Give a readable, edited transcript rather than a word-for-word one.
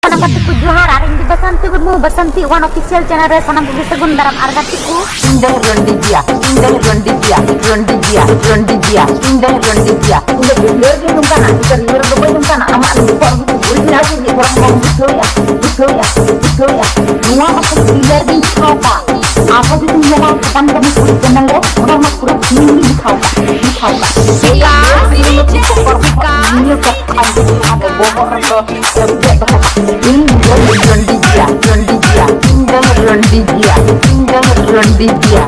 Sanamatiku Johar aring di Basanti Gudmu Basanti One Official Channel re sanam bugi segun daram argatiku Indah Rondigia Indah Rondigia Rondigia Indah Rondigia Indah bener di nungkana Indah bener di nungkana ama anu kok original sih orang mau gitu ya dua apa indah di kota apa itu yang kapan kami kulit channel re orang mau kulit ini di kota Sika ini kok ada bokor itu Indah Rondigia Indah Rondigia